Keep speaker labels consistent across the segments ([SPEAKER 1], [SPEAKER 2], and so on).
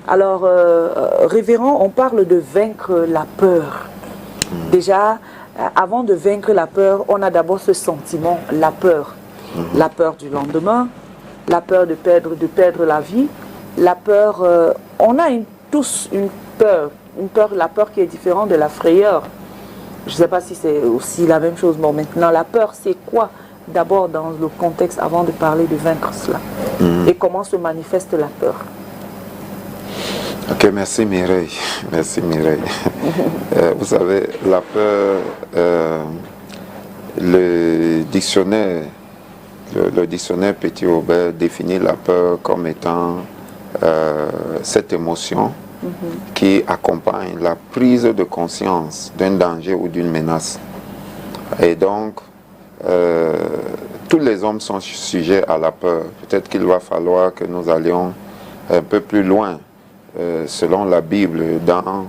[SPEAKER 1] Alors, révérend, on parle de vaincre la peur. Déjà, avant de vaincre la peur, on a d'abord ce sentiment, la peur. La peur du lendemain, la peur de perdre la vie, la peur... on a tous une peur, la peur qui est différente de la frayeur. Je ne sais pas si c'est aussi la même chose. Bon, maintenant, la peur, c'est quoi? D'abord, dans le contexte, avant de parler de vaincre cela. Et comment se manifeste la peur?
[SPEAKER 2] Ok, merci Mireille. Merci Mireille. Vous savez, la peur, le dictionnaire Petit-Aubert définit la peur comme étant cette émotion qui accompagne la prise de conscience d'un danger ou d'une menace. Et donc, tous les hommes sont sujets à la peur. Peut-être qu'il va falloir que nous allions un peu plus loin, selon la Bible, dans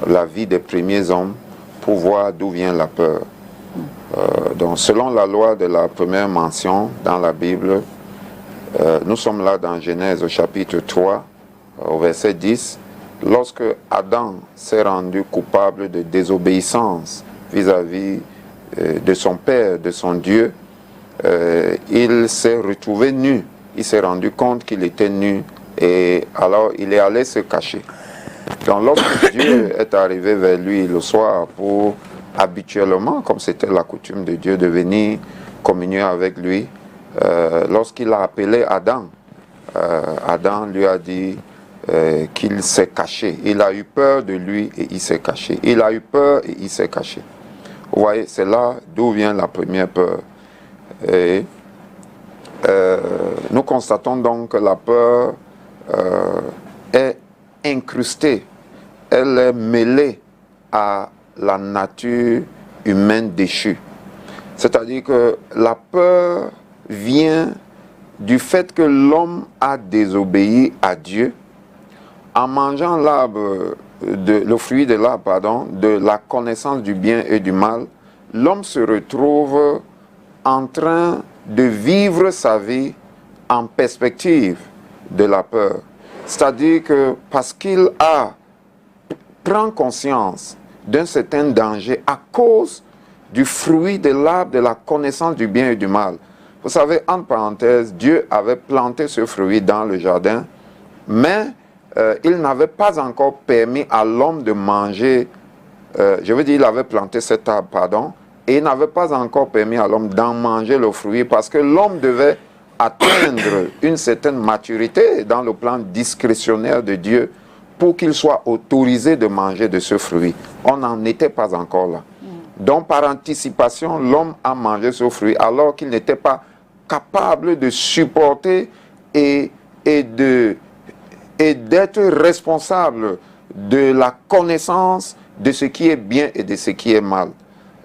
[SPEAKER 2] la vie des premiers hommes, pour voir d'où vient la peur. Donc, selon la loi de la première mention dans la Bible, nous sommes là dans Genèse au chapitre 3, au verset 10, lorsque Adam s'est rendu coupable de désobéissance vis-à-vis de son père, de son Dieu, il s'est retrouvé nu, il s'est rendu compte qu'il était nu, et alors il est allé se cacher. Donc lorsque Dieu est arrivé vers lui le soir pour habituellement, comme c'était la coutume de Dieu, de venir communier avec lui, lorsqu'il a appelé Adam, Adam lui a dit qu'il s'est caché. Il a eu peur de lui et il s'est caché. Il a eu peur et il s'est caché. Vous voyez, c'est là d'où vient la première peur. Et nous constatons donc que la peur est incrustée, elle est mêlée à la nature humaine déchue. C'est-à-dire que la peur vient du fait que l'homme a désobéi à Dieu en mangeant le fruit de l'arbre, pardon, de la connaissance du bien et du mal. L'homme se retrouve en train de vivre sa vie en perspective de la peur. C'est-à-dire que parce qu'il prend conscience d'un certain danger à cause du fruit de l'arbre de la connaissance du bien et du mal. Vous savez, entre parenthèses, Dieu avait planté ce fruit dans le jardin, mais il n'avait pas encore permis à l'homme de manger, il avait planté cet arbre, pardon, et il n'avait pas encore permis à l'homme d'en manger le fruit parce que l'homme devait atteindre une certaine maturité dans le plan discrétionnaire de Dieu pour qu'il soit autorisé de manger de ce fruit. On n'en était pas encore là. Donc par anticipation, l'homme a mangé ce fruit alors qu'il n'était pas capable de supporter et d'être responsable de la connaissance de ce qui est bien et de ce qui est mal.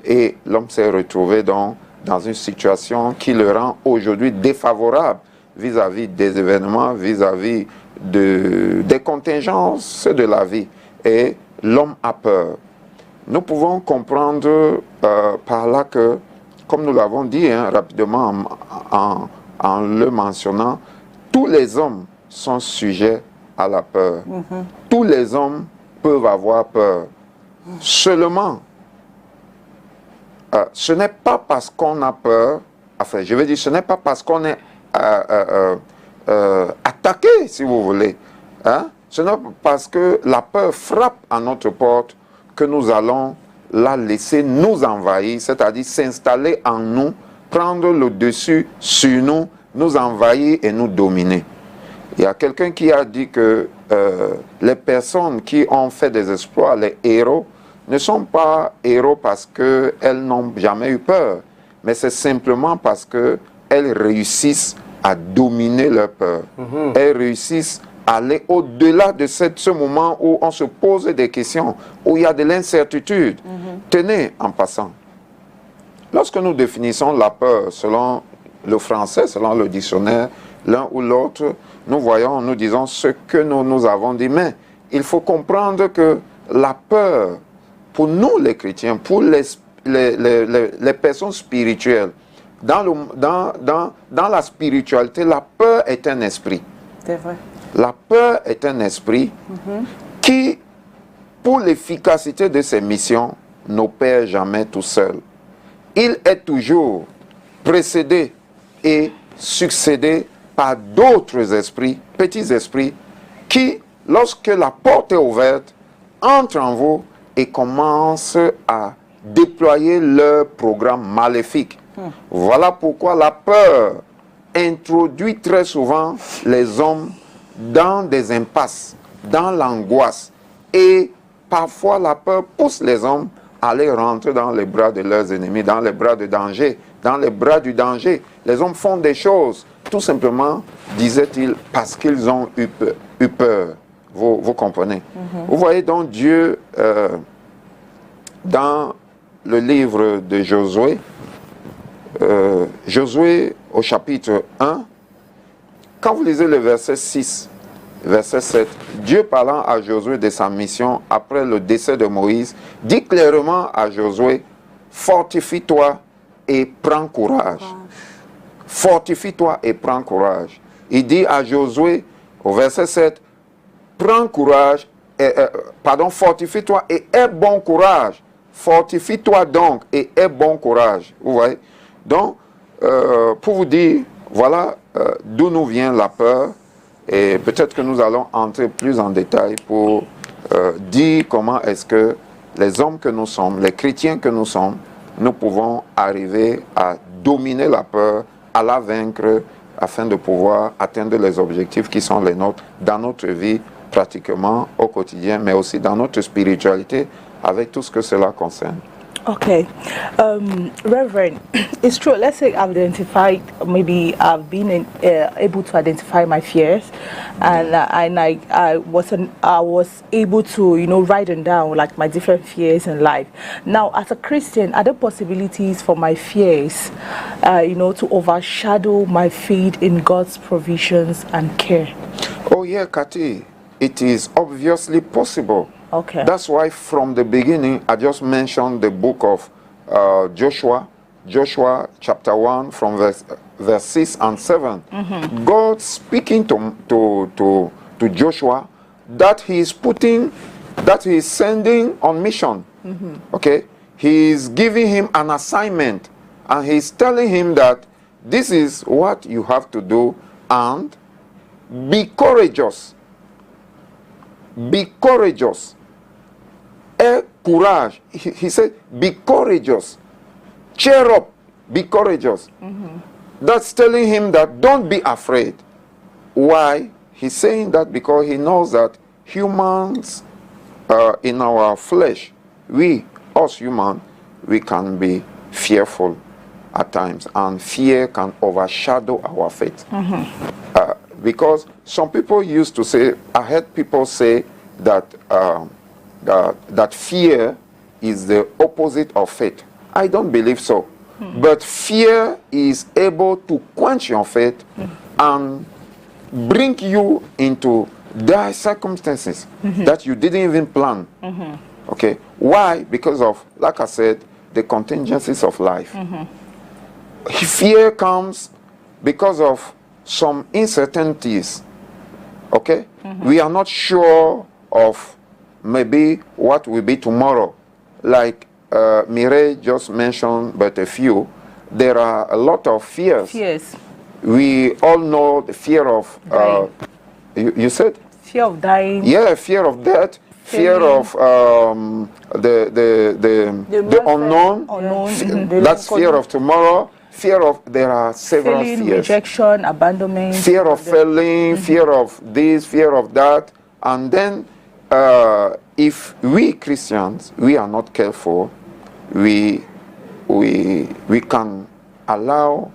[SPEAKER 2] Et l'homme s'est retrouvé donc dans une situation qui le rend aujourd'hui défavorable vis-à-vis des événements, vis-à-vis des contingences de la vie. Et l'homme a peur. Nous pouvons comprendre par là que, comme nous l'avons dit rapidement en le mentionnant, tous les hommes sont sujets à la peur. Tous les hommes peuvent avoir peur. Seulement, ce n'est pas parce qu'on a peur, enfin, je veux dire, ce n'est pas parce qu'on est attaqué, si vous voulez. Ce n'est pas parce que la peur frappe à notre porte que nous allons la laisser nous envahir, c'est-à-dire s'installer en nous, prendre le dessus sur nous, nous envahir et nous dominer. Il y a quelqu'un qui a dit que les personnes qui ont fait des exploits, les héros, ne sont pas héros parce qu'elles n'ont jamais eu peur, mais c'est simplement parce qu'elles réussissent à dominer leur peur. Elles réussissent à aller au-delà de ce moment où on se pose des questions, où il y a de l'incertitude. Tenez, en passant, lorsque nous définissons la peur selon le français, selon le dictionnaire, l'un ou l'autre, nous disons ce que nous avons dit, mais il faut comprendre que la peur, pour nous les chrétiens, pour les personnes spirituelles, dans la spiritualité, la peur est un esprit.
[SPEAKER 1] C'est vrai.
[SPEAKER 2] La peur est un esprit qui, pour l'efficacité de ses missions, n'opère jamais tout seul. Il est toujours précédé et succédé par d'autres esprits, petits esprits, qui, lorsque la porte est ouverte, entrent en vous et commencent à déployer leur programme maléfique. Voilà pourquoi la peur introduit très souvent les hommes dans des impasses, dans l'angoisse. Et parfois la peur pousse les hommes à aller rentrer dans les bras de leurs ennemis, dans les bras de danger, dans les bras du danger. Les hommes font des choses, tout simplement, disait-il, parce qu'ils ont eu peur. Vous comprenez? Vous voyez donc Dieu, dans le livre de Josué, Josué au chapitre 1, quand vous lisez le verset 6, verset 7, Dieu parlant à Josué de sa mission après le décès de Moïse, dit clairement à Josué, fortifie-toi et prends courage. Fortifie-toi et prends courage. Il dit à Josué, au verset 7, prends courage, fortifie-toi et aie bon courage. Fortifie-toi donc et aie bon courage. Vous voyez? Donc, pour vous dire, voilà d'où nous vient la peur. Et peut-être que nous allons entrer plus en détail pour dire comment est-ce que les hommes que nous sommes, les chrétiens que nous sommes, nous pouvons arriver à dominer la peur, à la vaincre, afin de pouvoir atteindre les objectifs qui sont les nôtres dans notre vie, pratiquement au quotidien, mais aussi dans notre spiritualité, avec tout ce que cela concerne.
[SPEAKER 3] Okay. Reverend, it's true. Let's say I've identified, maybe I've been able to identify my fears, and I was able to, write them down, like my different fears in life. Now, as a Christian, are there possibilities for my fears, to overshadow my faith in God's provisions and care?
[SPEAKER 2] Oh yeah, Kathy, it is obviously possible.
[SPEAKER 3] Okay.
[SPEAKER 2] That's why from the beginning, I just mentioned the book of Joshua chapter 1 from verse 6 and 7. God speaking to Joshua that he is sending on mission. Okay? He is giving him an assignment and he's telling him that this is what you have to do and be courageous. Be courageous. Courage. He said, be courageous. Cheer up. Be courageous. That's telling him that don't be afraid. Why? He's saying that because he knows that humans, in our flesh, us humans, we can be fearful at times, and fear can overshadow our faith. Because some people used to say, I heard people say that that fear is the opposite of faith. I don't believe so. But fear is able to quench your faith and bring you into dire circumstances that you didn't even plan. Okay? Why? Because of, like I said, the contingencies of life. Fear comes because of some uncertainties. Okay? We are not sure of maybe what will be tomorrow. Like Mireille just mentioned, but a few. There are a lot of fears.
[SPEAKER 3] Fears.
[SPEAKER 2] We all know the fear of, you said?
[SPEAKER 3] Fear of dying.
[SPEAKER 2] Yeah, fear of death, fear of the unknown. That's fear of tomorrow. Fear of, there are several
[SPEAKER 3] feeling,
[SPEAKER 2] fears.
[SPEAKER 3] rejection, abandonment.
[SPEAKER 2] Fear of failing, fear of this, fear of that. And then if we Christians, we are not careful, we can allow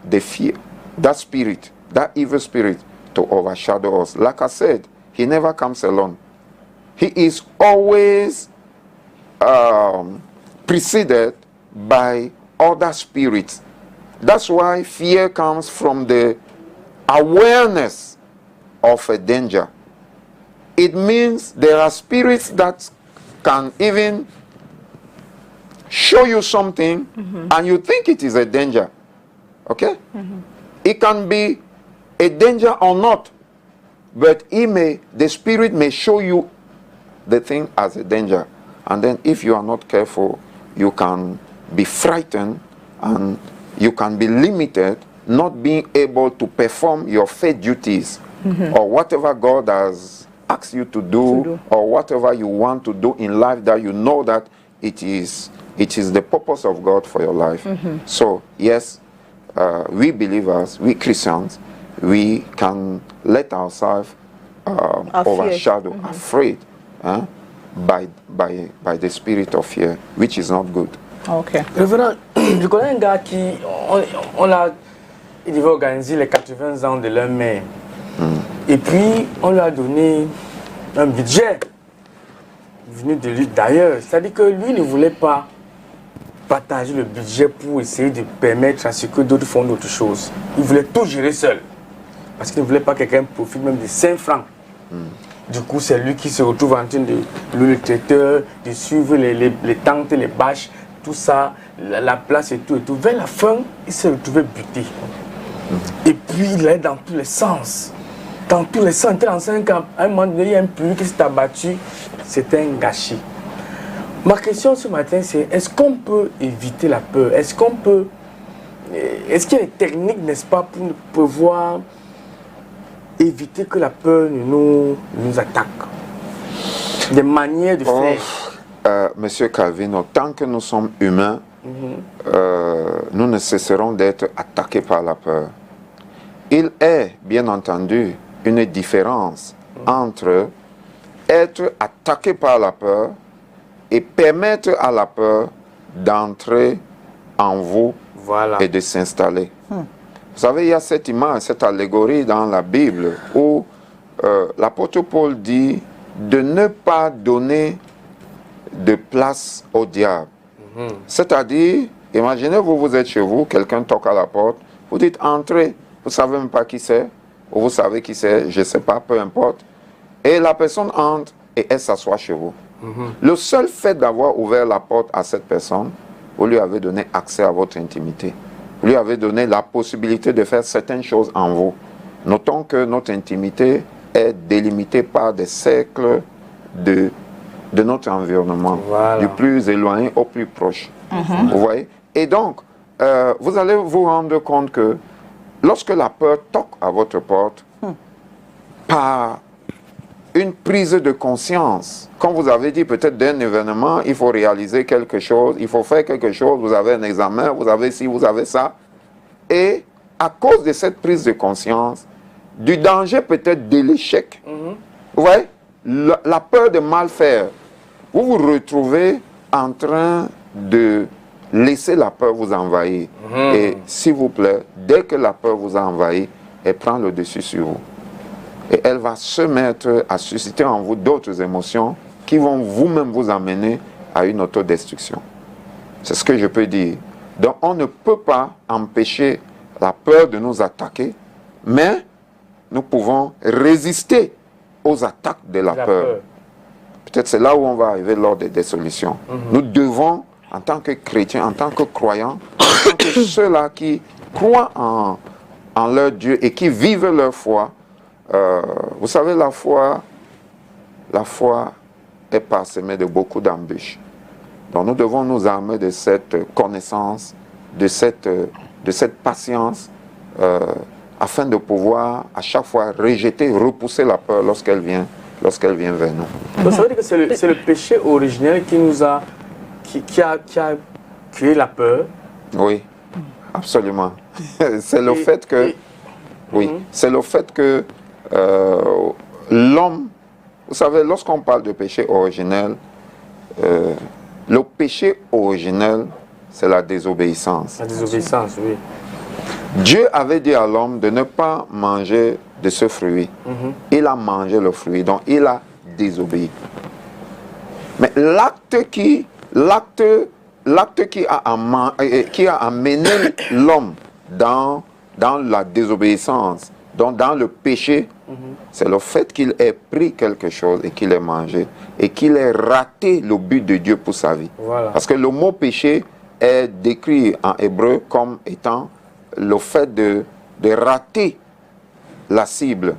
[SPEAKER 2] the fear, that spirit, that evil spirit to overshadow us. Like I said, he never comes alone. He is always preceded by other spirits. That's why fear comes from the awareness of a danger. It means there are spirits that can even show you something and you think it is a danger. Okay? It can be a danger or not. but the spirit may show you the thing as a danger. And then if you are not careful, you can be frightened and you can be limited, not being able to perform your faith duties or whatever God has asked you to do or whatever you want to do in life that you know that it is the purpose of God for your life. So yes, we believers, we Christians, we can let ourselves overshadow, afraid by the spirit of fear, which is not good.
[SPEAKER 3] Okay.
[SPEAKER 4] Révérend, je connais un gars qui, il devait organiser les 80 ans de leur mère. Et puis, on lui a donné un budget venu de lui d'ailleurs. C'est-à-dire que lui ne voulait pas partager le budget pour essayer de permettre à ce que d'autres font d'autres choses. Il voulait tout gérer seul. Parce qu'il ne voulait pas que quelqu'un profite même de 5 francs. Du coup, c'est lui qui se retrouve en train de louer le traiteur, de suivre les tentes, les bâches, tout ça, la place et tout et tout. Vers la fin, il s'est retrouvé buté. Et puis, il est dans tous les sens. Dans tous les sens. Il était dans 5 ans. À un moment donné, il y a un public qui s'est abattu. C'était un gâchis. Ma question ce matin, c'est est-ce qu'on peut éviter la peur? Est-ce qu'il y a des techniques, n'est-ce pas, pour pouvoir éviter que la peur nous attaque? Des manières de faire.
[SPEAKER 2] Monsieur Calvino, tant que nous sommes humains, nous ne cesserons d'être attaqués par la peur. Il est, bien entendu, une différence entre être attaqué par la peur et permettre à la peur d'entrer en vous et de s'installer. Vous savez, il y a cette image, cette allégorie dans la Bible où l'apôtre Paul dit de ne pas donner de place au diable. C'est-à-dire, imaginez-vous, vous êtes chez vous, quelqu'un toque à la porte, vous dites entrez, vous ne savez même pas qui c'est, ou vous savez qui c'est, je ne sais pas, peu importe. Et la personne entre et elle s'assoit chez vous. Le seul fait d'avoir ouvert la porte à cette personne, vous lui avez donné accès à votre intimité. Vous lui avez donné la possibilité de faire certaines choses en vous. Notons que notre intimité est délimitée par des cercles de notre environnement, du plus éloigné au plus proche. Vous voyez? Et donc, vous allez vous rendre compte que lorsque la peur toque à votre porte, par une prise de conscience, comme vous avez dit, peut-être d'un événement, il faut réaliser quelque chose, il faut faire quelque chose, vous avez un examen, vous avez ci, vous avez ça. Et à cause de cette prise de conscience, du danger peut-être de l'échec, vous voyez, la peur de mal faire, vous vous retrouvez en train de laisser la peur vous envahir. Et s'il vous plaît, dès que la peur vous a envahi, elle prend le dessus sur vous. Et elle va se mettre à susciter en vous d'autres émotions qui vont vous-même vous amener à une autodestruction. C'est ce que je peux dire. Donc on ne peut pas empêcher la peur de nous attaquer, mais nous pouvons résister aux attaques de la peur. Peut-être c'est là où on va arriver lors des solutions. Nous devons, en tant que chrétiens, en tant que croyants, en tant que ceux-là qui croient en leur Dieu et qui vivent leur foi, vous savez, la foi est parsemée de beaucoup d'embûches. Donc nous devons nous armer de cette connaissance, de cette patience, afin de pouvoir à chaque fois rejeter, repousser la peur lorsqu'elle vient vers nous.
[SPEAKER 4] Donc ça veut dire que c'est le péché originel qui a créé la peur?
[SPEAKER 2] Oui, absolument. C'est le fait que... Oui, c'est le fait que l'homme, vous savez, lorsqu'on parle de péché originel, le péché originel, c'est la désobéissance.
[SPEAKER 4] La désobéissance, oui.
[SPEAKER 2] Dieu avait dit à l'homme de ne pas manger de ce fruit. Il a mangé le fruit, donc il a désobéi. Mais l'acte qui a amené l'homme dans la désobéissance, donc dans le péché, c'est le fait qu'il ait pris quelque chose et qu'il ait mangé et qu'il ait raté le but de Dieu pour sa vie.
[SPEAKER 4] Voilà.
[SPEAKER 2] Parce que le mot péché est décrit en hébreu comme étant le fait de rater la cible,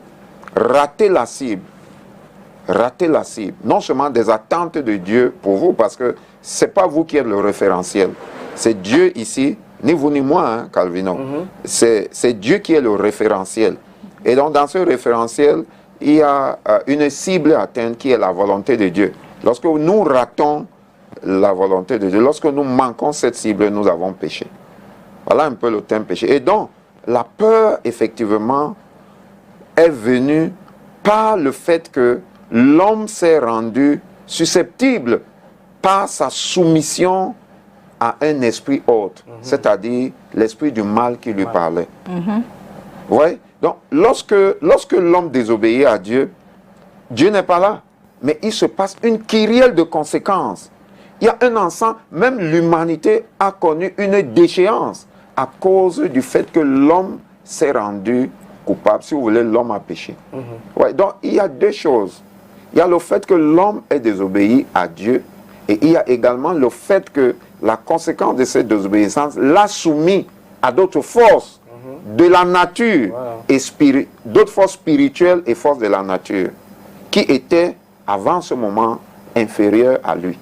[SPEAKER 2] rater la cible. Rater la cible. Non seulement des attentes de Dieu pour vous, parce que ce n'est pas vous qui êtes le référentiel. C'est Dieu ici, ni vous ni moi, hein, Calvino. C'est Dieu qui est le référentiel. Et donc, dans ce référentiel, il y a une cible à atteindre qui est la volonté de Dieu. Lorsque nous ratons la volonté de Dieu, lorsque nous manquons cette cible, nous avons péché. Voilà un peu le thème péché. Et donc, la peur, effectivement, est venue par le fait que l'homme s'est rendu susceptible par sa soumission à un esprit autre, c'est-à-dire l'esprit du mal qui lui parlait. Vous voyez? Donc, lorsque l'homme désobéit à Dieu, Dieu n'est pas là. Mais il se passe une kyrielle de conséquences. Il y a un ensemble, même l'humanité a connu une déchéance à cause du fait que l'homme s'est rendu coupable. Si vous voulez, l'homme a péché. Ouais, donc, il y a deux choses. Il y a le fait que l'homme est désobéi à Dieu et il y a également le fait que la conséquence de cette désobéissance l'a soumis à d'autres forces de la nature et d'autres forces spirituelles et forces de la nature qui étaient avant ce moment inférieures à lui.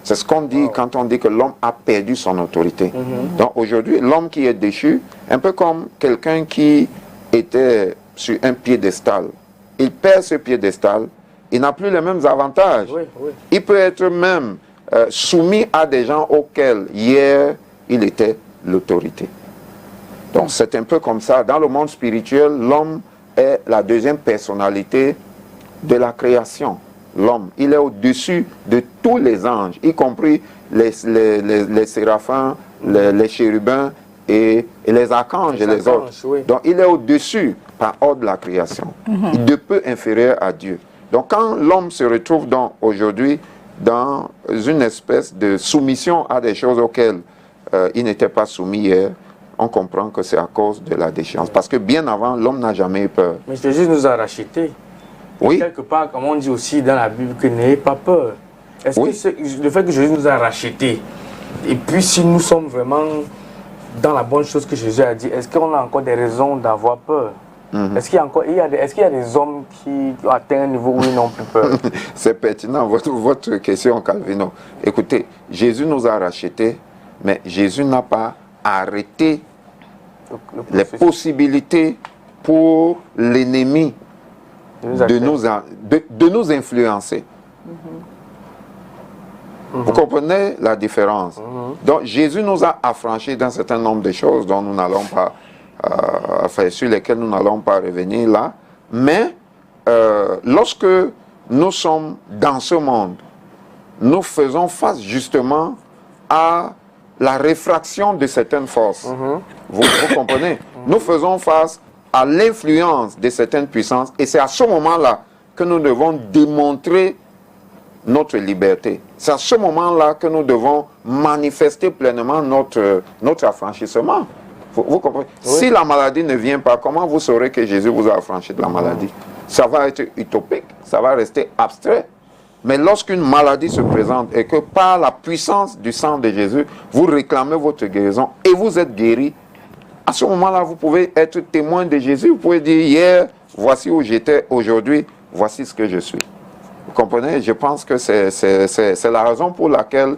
[SPEAKER 2] C'est ce qu'on dit quand on dit que l'homme a perdu son autorité. Donc aujourd'hui, l'homme qui est déchu, un peu comme quelqu'un qui était sur un piédestal. Il perd ce piédestal, il n'a plus les mêmes avantages. Il peut être même soumis à des gens auxquels hier il était l'autorité. Donc c'est un peu comme ça. Dans le monde spirituel, l'homme est la deuxième personnalité de la création. L'homme, il est au-dessus de tous les anges, y compris les séraphins, les chérubins et les archanges et les autres. Donc il est au-dessus par ordre de la création. Il est de peu inférieur à Dieu. Donc quand l'homme se retrouve aujourd'hui dans une espèce de soumission à des choses auxquelles il n'était pas soumis hier, on comprend que c'est à cause de la déchéance. Parce que bien avant, l'homme n'a jamais eu peur.
[SPEAKER 4] Mais Jésus nous a rachetés. Oui. Quelque part, comme on dit aussi dans la Bible, que n'ayez pas peur. Est-ce que le fait que Jésus nous a rachetés, et puis si nous sommes vraiment dans la bonne chose que Jésus a dit, est-ce qu'on a encore des raisons d'avoir peur? Est-ce qu'il y a encore, est-ce qu'il y a des hommes qui ont atteint un niveau où ils n'ont plus peur?
[SPEAKER 2] C'est pertinent, votre question, Calvino. Écoutez, Jésus nous a rachetés, mais Jésus n'a pas arrêté les possibilités pour l'ennemi de nous influencer. Vous comprenez la différence? Donc Jésus nous a affranchis d'un certain nombre de choses dont nous n'allons pas, sur lesquelles nous n'allons pas revenir là. Mais lorsque nous sommes dans ce monde, nous faisons face justement à la réfraction de certaines forces. Vous comprenez? Nous faisons face à l'influence de certaines puissances et c'est à ce moment-là que nous devons démontrer notre liberté. C'est à ce moment-là que nous devons manifester pleinement notre affranchissement. Vous comprenez? Si la maladie ne vient pas, comment vous saurez que Jésus vous a affranchi de la maladie? Ça va être utopique, ça va rester abstrait. Mais lorsqu'une maladie se présente et que par la puissance du sang de Jésus, vous réclamez votre guérison et vous êtes guéri, à ce moment-là, vous pouvez être témoin de Jésus. Vous pouvez dire, hier, voici où j'étais, aujourd'hui, voici ce que je suis. Vous comprenez? Je pense que c'est la raison pour laquelle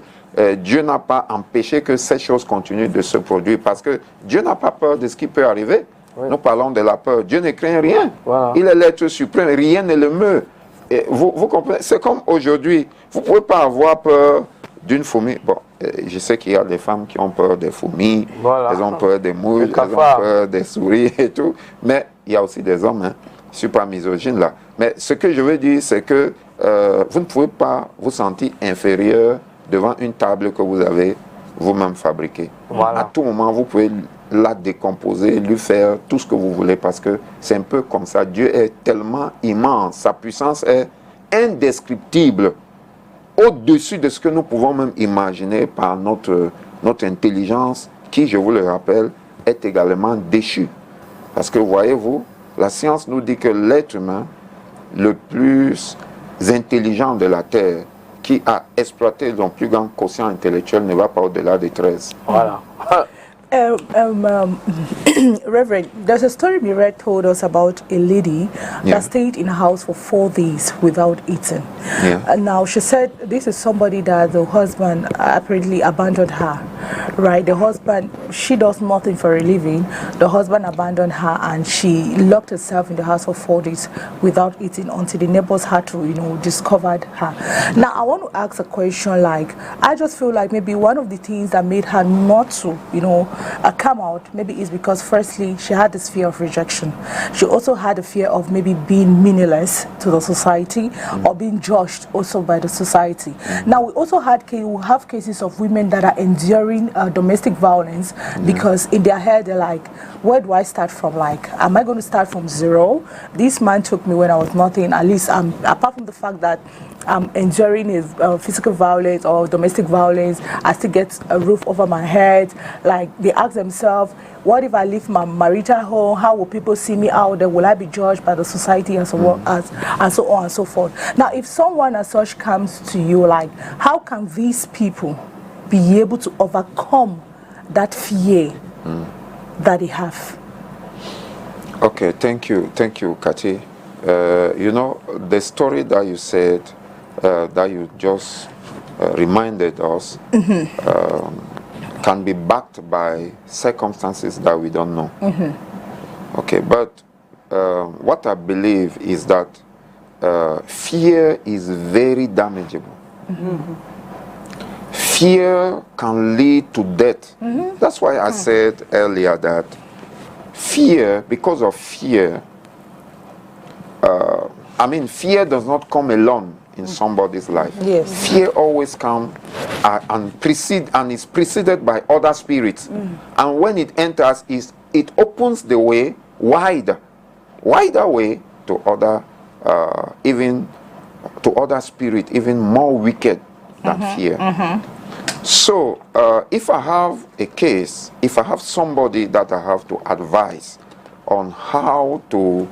[SPEAKER 2] Dieu n'a pas empêché que ces choses continuent de se produire. Parce que Dieu n'a pas peur de ce qui peut arriver. Nous parlons de la peur. Dieu ne craint rien. Il est l'être suprême. Rien ne le meut. Et vous comprenez? C'est comme aujourd'hui. Vous ne pouvez pas avoir peur d'une fourmi. Bon, je sais qu'il y a des femmes qui ont peur des fourmis, elles ont peur des mouches, elles ont peur des souris et tout. Mais il y a aussi des hommes, hein. Je ne suis pas misogyne là. Mais ce que je veux dire, c'est que vous ne pouvez pas vous sentir inférieur devant une table que vous avez vous-même fabriquée. À tout moment, vous pouvez la décomposer, lui faire tout ce que vous voulez parce que c'est un peu comme ça. Dieu est tellement immense, sa puissance est indescriptible, au-dessus de ce que nous pouvons même imaginer par notre intelligence qui, je vous le rappelle, est également déchue. Parce que voyez-vous, la science nous dit que l'être humain, le plus intelligent de la Terre, qui a exploité son plus grand quotient intellectuel, ne va pas au-delà des 13.
[SPEAKER 4] Voilà.
[SPEAKER 3] Reverend, there's a story Mire told us about a lady that stayed in a house for 4 days without eating. And now she said this is somebody that the husband apparently abandoned her, right? The husband, she does nothing for a living. The husband abandoned her and she locked herself in the house for 4 days without eating until the neighbors had to, discovered her. Now, I want to ask a question like, I just feel like maybe one of the things that made her not to, come out maybe is because firstly she had this fear of rejection. She also had a fear of maybe being meaningless to the society or being judged also by the society. Now we also have cases of women that are enduring domestic violence because in their head they're like, where do I start from? Like, am I going to start from zero? This man took me when I was nothing. At least apart from the fact that I'm enduring his physical violence or domestic violence, I still get a roof over my head. Like, they ask themselves, what if I leave my marital home? How will people see me out there? Will I be judged by the society and so on and so forth? Now, if someone as such comes to you, like, how can these people be able to overcome that fear that they have?
[SPEAKER 2] Okay, thank you, Kati. The story that you said, that you just reminded us, can be backed by circumstances that we don't know. Okay, but what I believe is that fear is very damageable. Fear can lead to death. That's why I said earlier that fear, because of fear, fear does not come alone in somebody's life.
[SPEAKER 1] Yes.
[SPEAKER 2] Fear always comes and is preceded by other spirits. And when it enters, it opens the way wider way to other, even to other spirit, even more wicked than fear. So, if I have a case, if I have somebody that I have to advise on how to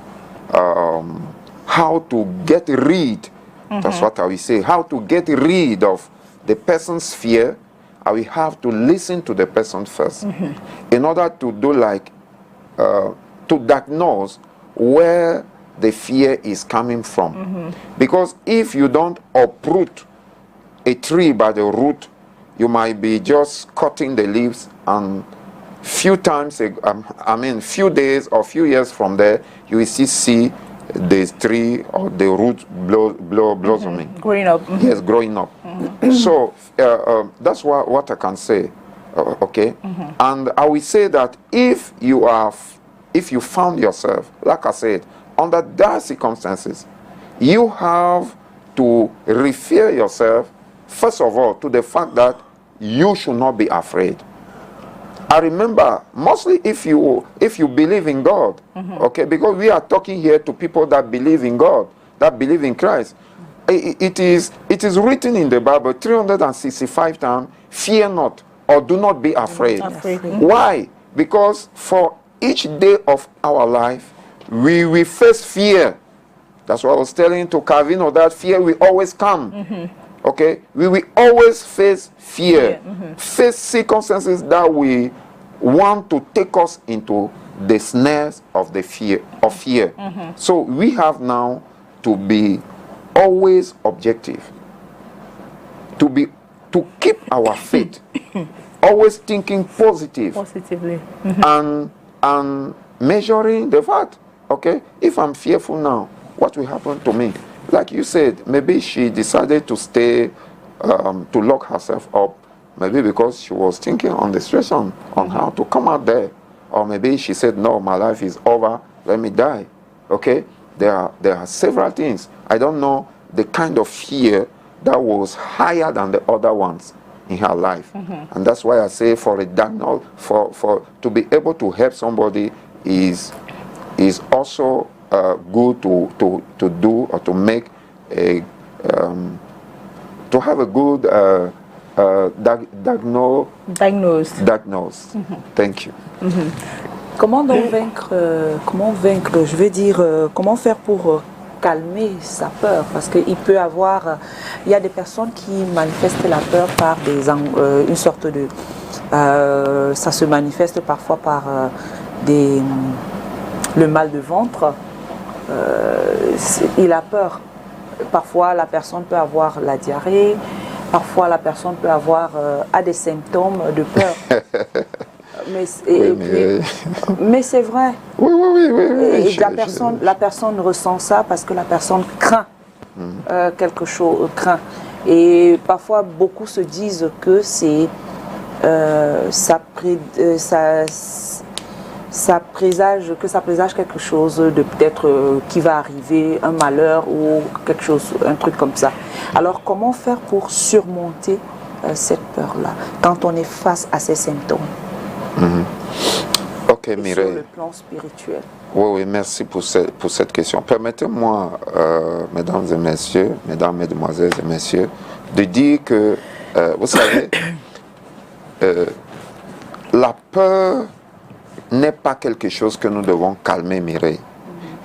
[SPEAKER 2] get rid, that's what I will say, how to get rid of the person's fear, I will have to listen to the person first in order to do like, to diagnose where the fear is coming from. Because if you don't uproot a tree by the root, you might be just cutting the leaves, and few days or few years from there, you will see the tree or the root blossoming.
[SPEAKER 3] Growing up.
[SPEAKER 2] Yes, growing up. So that's what I can say. Okay, and I will say that if you found yourself, like I said, under that circumstances, you have to refer yourself first of all to the fact that you should not be afraid. I remember, mostly if you believe in God, okay, because we are talking here to people that believe in God, that believe in Christ. It is written in the Bible 365 times, fear not or do not be afraid. Why? Because for each day of our life, we face fear. That's what I was telling to Calvino, that fear will always come. Okay, we will always face fear, face circumstances that we want to take us into the snares of the fear. So we have now to be always objective, to keep our faith, always thinking positively, and measuring the fact. Okay, if I'm fearful now, what will happen to me? Like you said, maybe she decided to stay, to lock herself up, maybe because she was thinking on the situation, on how to come out there. Or maybe she said, no, my life is over, let me die. Okay? There are several things. I don't know the kind of fear that was higher than the other ones in her life. And that's why I say for a diagnosis, for to be able to help somebody is also good to do or to make a to have a good diagnose. Thank you.
[SPEAKER 1] Comment vaincre, je veux dire, comment faire pour calmer sa peur? Parce qu'il peut y a des personnes qui manifestent la peur par une sorte Ça se manifeste parfois par le mal de ventre. Il a peur. Parfois, la personne peut avoir la diarrhée. Parfois, la personne peut avoir a des symptômes de peur. Mais c'est vrai.
[SPEAKER 2] Oui.
[SPEAKER 1] La personne ressent ça parce que la personne craint quelque chose, craint. Et parfois, beaucoup se disent que c'est ça présage quelque chose de peut-être qui va arriver, un malheur ou quelque chose, un truc comme ça. Alors, comment faire pour surmonter cette peur-là quand on est face à ces symptômes?
[SPEAKER 2] Ok,
[SPEAKER 1] et
[SPEAKER 2] Mireille.
[SPEAKER 1] Sur le plan spirituel.
[SPEAKER 2] Oui, merci pour cette question. Permettez-moi, mesdames et messieurs, mesdames, mesdemoiselles et messieurs, de dire que, vous savez, la peur n'est pas quelque chose que nous devons calmer, Mireille.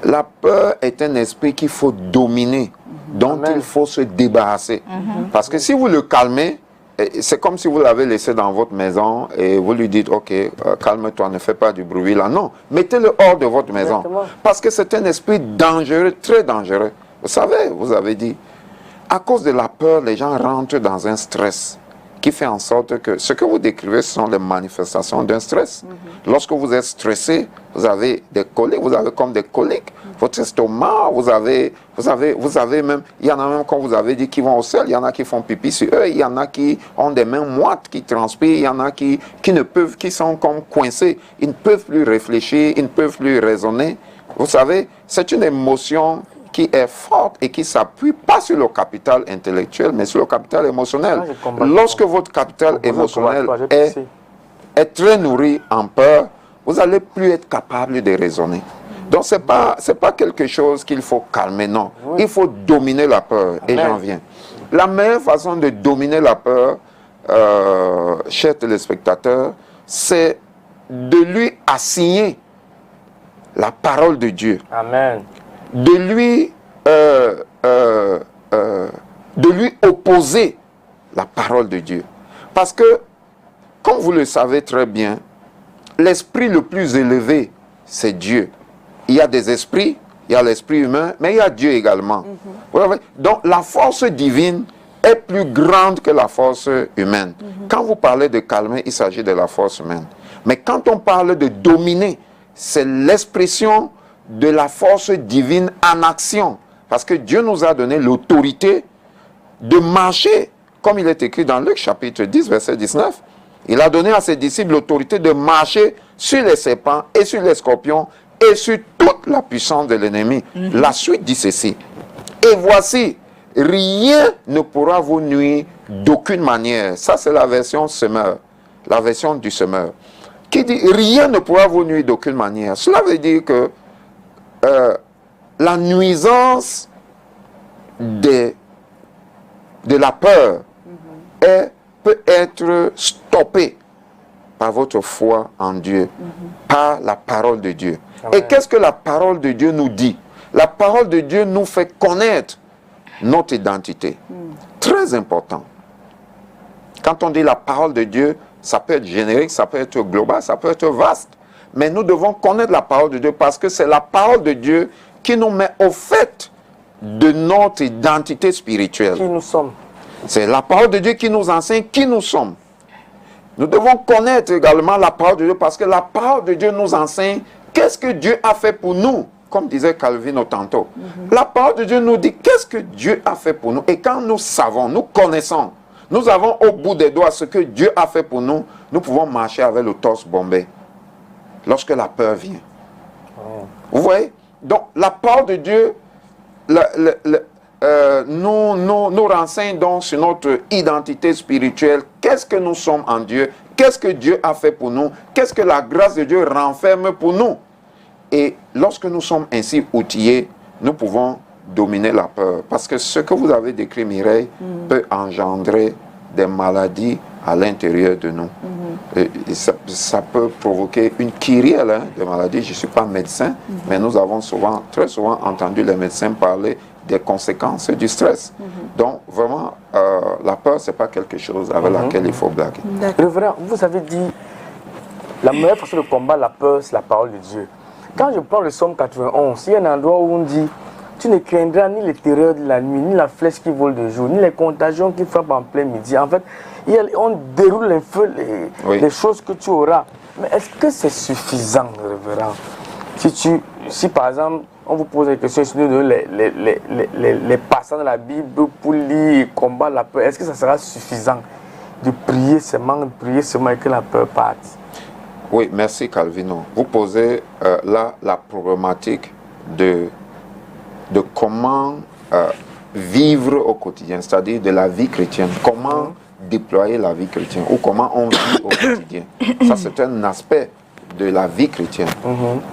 [SPEAKER 2] La peur est un esprit qu'il faut dominer, dont il faut se débarrasser. Parce que si vous le calmez, c'est comme si vous l'avez laissé dans votre maison et vous lui dites, ok, calme-toi, ne fais pas du bruit là. Non, mettez-le hors de votre maison.
[SPEAKER 4] Exactement.
[SPEAKER 2] Parce que c'est un esprit dangereux, très dangereux. Vous savez, vous avez dit, à cause de la peur, les gens rentrent dans un stress qui fait en sorte que ce que vous décrivez sont les manifestations d'un stress. Lorsque vous êtes stressé, vous avez des coliques, vous avez comme des coliques, votre estomac, vous avez même, il y en a même, comme vous avez dit, qui vont au sel, il y en a qui font pipi sur eux, il y en a qui ont des mains moites, qui transpirent, il y en a qui ne peuvent, qui sont comme coincés, ils ne peuvent plus réfléchir, ils ne peuvent plus raisonner. Vous savez, c'est une émotion qui est forte et qui s'appuie pas sur le capital intellectuel, mais sur le capital émotionnel. Lorsque votre capital émotionnel est très nourri en peur, vous n'allez plus être capable de raisonner. Donc, ce n'est pas quelque chose qu'il faut calmer, non. Il faut dominer la peur, et j'en viens. La meilleure façon de dominer la peur, chers téléspectateurs, c'est de lui assigner la parole de Dieu.
[SPEAKER 4] Amen.
[SPEAKER 2] De lui opposer la parole de Dieu. Parce que, comme vous le savez très bien, l'esprit le plus élevé, c'est Dieu. Il y a des esprits, il y a l'esprit humain, mais il y a Dieu également. Donc la force divine est plus grande que la force humaine. Quand vous parlez de calmer, il s'agit de la force humaine. Mais quand on parle de dominer, c'est l'expression de la force divine en action. Parce que Dieu nous a donné l'autorité de marcher, comme il est écrit dans Luc chapitre 10, verset 19. Il a donné à ses disciples l'autorité de marcher sur les serpents et sur les scorpions et sur toute la puissance de l'ennemi. La suite dit ceci. Et voici, rien ne pourra vous nuire d'aucune manière. Ça, c'est la version semeur, la version du semeur, qui dit rien ne pourra vous nuire d'aucune manière. Cela veut dire que la nuisance de la peur peut être stoppée par votre foi en Dieu, par la parole de Dieu. Amen. Et qu'est-ce que la parole de Dieu nous dit? La parole de Dieu nous fait connaître notre identité. Très important. Quand on dit la parole de Dieu, ça peut être générique, ça peut être global, ça peut être vaste. Mais nous devons connaître la parole de Dieu parce que c'est la parole de Dieu qui nous met au fait de notre identité spirituelle.
[SPEAKER 4] Qui nous sommes.
[SPEAKER 2] C'est la parole de Dieu qui nous enseigne qui nous sommes. Nous devons connaître également la parole de Dieu parce que la parole de Dieu nous enseigne qu'est-ce que Dieu a fait pour nous, comme disait Calvino tantôt. La parole de Dieu nous dit qu'est-ce que Dieu a fait pour nous. Et quand nous savons, nous connaissons, nous avons au bout des doigts ce que Dieu a fait pour nous, nous pouvons marcher avec le torse bombé lorsque la peur vient. Vous voyez? Donc la parole de Dieu nous renseigne donc sur notre identité spirituelle. Qu'est-ce que nous sommes en Dieu? Qu'est-ce que Dieu a fait pour nous? Qu'est-ce que la grâce de Dieu renferme pour nous? Et lorsque nous sommes ainsi outillés, nous pouvons dominer la peur. Parce que ce que vous avez décrit, Mireille, peut engendrer des maladies à l'intérieur de nous. Et ça peut provoquer une kyrielle de maladies. Je ne suis pas médecin, mais nous avons très souvent entendu les médecins parler des conséquences du stress. Donc, vraiment, la peur, ce n'est pas quelque chose avec laquelle il faut blaguer.
[SPEAKER 4] Révérend, vous avez dit, la meilleure façon de combattre la peur, c'est la parole de Dieu. Quand je prends le psaume 91, il y a un endroit où on dit, tu ne craindras ni les terreurs de la nuit, ni la flèche qui vole de jour, ni les contagions qui frappent en plein midi. En fait, on déroule un peu les choses que tu auras. Mais est-ce que c'est suffisant, révérend? Si par exemple, on vous pose des questions sur les passages de la Bible pour lire et combattre la peur, est-ce que ça sera suffisant de prier seulement et que la peur parte?
[SPEAKER 2] Oui, merci Calvino. Vous posez là la problématique de comment vivre au quotidien, c'est-à-dire de la vie chrétienne. Comment déployer la vie chrétienne ou comment on vit au quotidien. Ça, c'est un aspect de la vie chrétienne.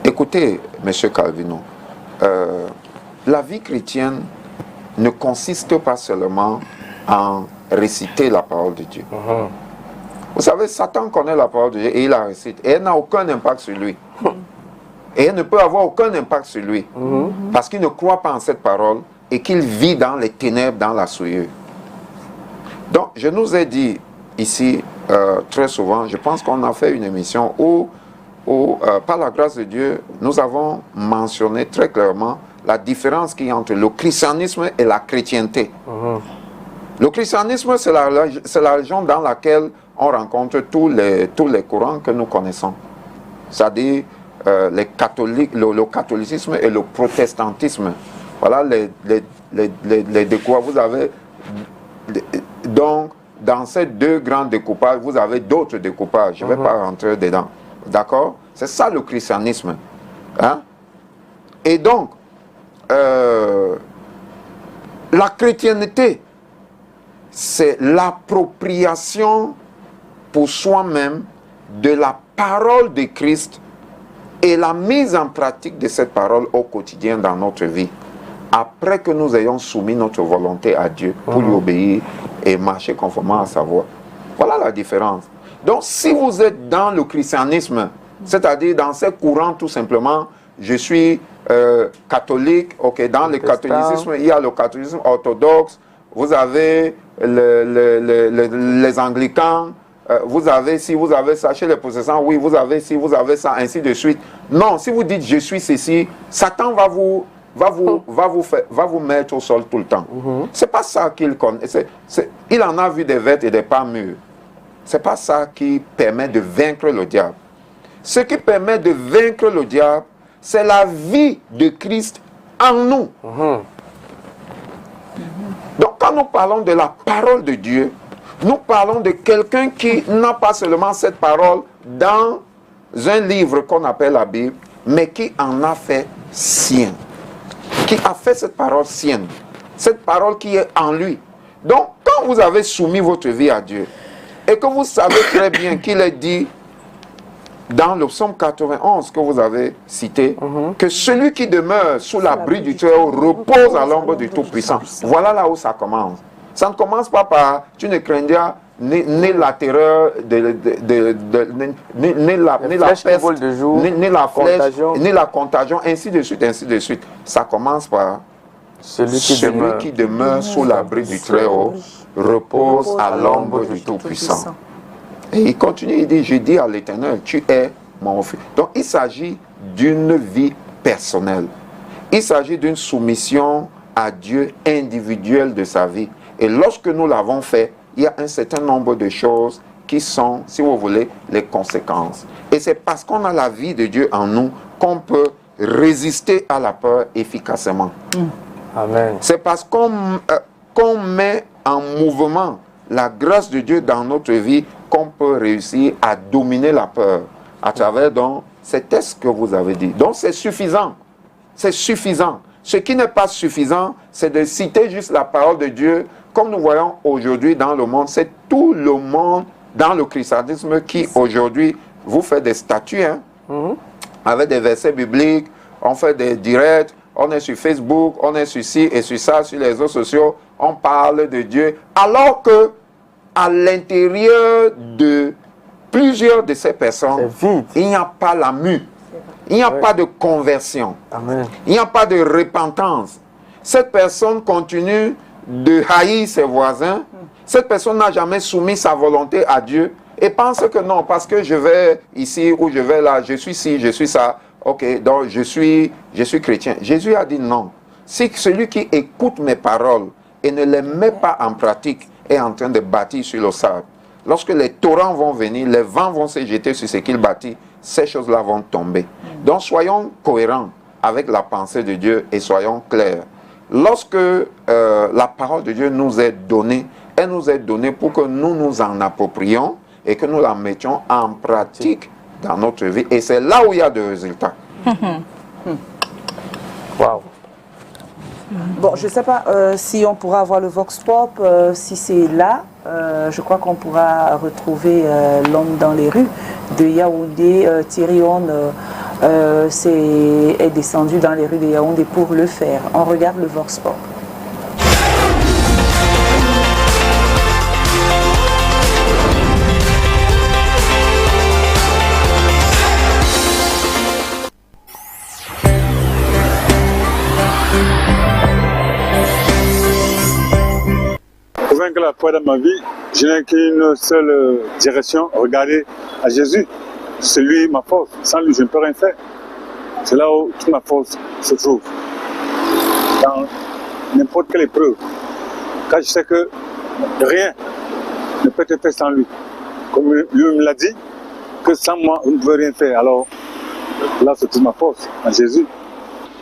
[SPEAKER 2] Écoutez, monsieur Calvino, la vie chrétienne ne consiste pas seulement en réciter la parole de Dieu. Vous savez, Satan connaît la parole de Dieu et il la récite. Et elle n'a aucun impact sur lui. Et elle ne peut avoir aucun impact sur lui. Parce qu'il ne croit pas en cette parole et qu'il vit dans les ténèbres, dans la souillure. Donc, je nous ai dit ici, très souvent, je pense qu'on a fait une émission où par la grâce de Dieu, nous avons mentionné très clairement la différence qu'il y a entre le christianisme et la chrétienté. Le christianisme, c'est la religion dans laquelle on rencontre tous les courants que nous connaissons. C'est-à-dire les catholiques, le catholicisme et le protestantisme. Voilà les découpages. Vous avez donc dans ces deux grands découpages, vous avez d'autres découpages. Je ne vais pas rentrer dedans. D'accord? C'est ça le christianisme. Hein? Et donc, la chrétienté, c'est l'appropriation pour soi-même de la parole de Christ et la mise en pratique de cette parole au quotidien dans notre vie. Après que nous ayons soumis notre volonté à Dieu pour lui obéir et marcher conformément à sa voie. Voilà la différence. Donc, si vous êtes dans le christianisme, c'est-à-dire dans ces courants tout simplement, je suis catholique, ok, dans le catholicisme, il y a le catholicisme orthodoxe, vous avez les anglicans, vous avez ci, vous avez ça, chez les protestants, oui, vous avez ci, vous avez ça, ainsi de suite. Non, si vous dites je suis ceci, Satan va vous mettre au sol tout le temps. C'est pas ça qu'il connaît. Il en a vu des vertes et des pas mûres. C'est pas ça qui permet de vaincre le diable. Ce qui permet de vaincre le diable, c'est la vie de Christ en nous. Donc quand nous parlons de la parole de Dieu, nous parlons de quelqu'un qui n'a pas seulement cette parole dans un livre qu'on appelle la Bible, mais qui en a fait sienne. Qui a fait cette parole sienne. Cette parole qui est en lui. Donc quand vous avez soumis votre vie à Dieu, et que vous savez très bien qu'il est dit dans le psaume 91 que vous avez cité, que celui qui demeure sous l'abri du Très-Haut repose à l'ombre du Tout-Puissant. Voilà là où ça commence. Ça ne commence pas par tu ne craindras ni la terreur, ni la peste, ni la flèche, ni la contagion, ainsi de suite, ainsi de suite. Ça commence par celui qui demeure sous l'abri du Très-Haut repose à l'ombre du Tout-Puissant. Et il continue, il dit, je dis à l'Éternel, tu es mon fils. Donc il s'agit d'une vie personnelle. Il s'agit d'une soumission à Dieu individuelle de sa vie. Et lorsque nous l'avons fait, il y a un certain nombre de choses qui sont, si vous voulez, les conséquences. Et c'est parce qu'on a la vie de Dieu en nous qu'on peut résister à la peur efficacement.
[SPEAKER 4] Amen.
[SPEAKER 2] C'est parce qu'on met en mouvement la grâce de Dieu dans notre vie qu'on peut réussir à dominer la peur à travers donc ces tests que vous avez dit. Donc c'est suffisant. C'est suffisant. Ce qui n'est pas suffisant, c'est de citer juste la parole de Dieu. Comme nous voyons aujourd'hui dans le monde, c'est tout le monde dans le christianisme qui aujourd'hui vous fait des statuts, avec des versets bibliques, on fait des directs, on est sur Facebook, on est sur ci et sur ça, sur les réseaux sociaux, on parle de Dieu, alors que à l'intérieur de plusieurs de ces personnes, il n'y a pas la mue, il n'y a pas de conversion, il n'y a pas de repentance. cette personne continue de haïr ses voisins, cette personne n'a jamais soumis sa volonté à Dieu et pense que non, parce que je vais ici ou je vais là, je suis ci, je suis ça, ok, donc je suis chrétien. Jésus a dit non. Si celui qui écoute mes paroles et ne les met pas en pratique est en train de bâtir sur le sable, lorsque les torrents vont venir, les vents vont se jeter sur ce qu'il bâtit, ces choses-là vont tomber. Donc soyons cohérents avec la pensée de Dieu et soyons clairs. Lorsque la parole de Dieu nous est donnée, elle nous est donnée pour que nous nous en approprions et que nous la mettions en pratique dans notre vie. Et c'est là où il y a des résultats.
[SPEAKER 4] Waouh.
[SPEAKER 1] Bon, je ne sais pas si on pourra avoir le Vox Pop, si c'est là. Je crois qu'on pourra retrouver l'homme dans les rues de Yaoundé. Thierry Horn est descendu dans les rues de Yaoundé pour le faire. On regarde le Vox Pop.
[SPEAKER 5] Pour vaincre la peur dans ma vie, je n'ai qu'une seule direction, regarder à Jésus. C'est lui ma force. Sans lui, je ne peux rien faire. C'est là où toute ma force se trouve. Dans n'importe quelle épreuve. Car je sais que rien ne peut être fait sans lui. Comme lui me l'a dit, que sans moi, vous ne pouvez rien faire. Alors, là, c'est toute ma force, à Jésus.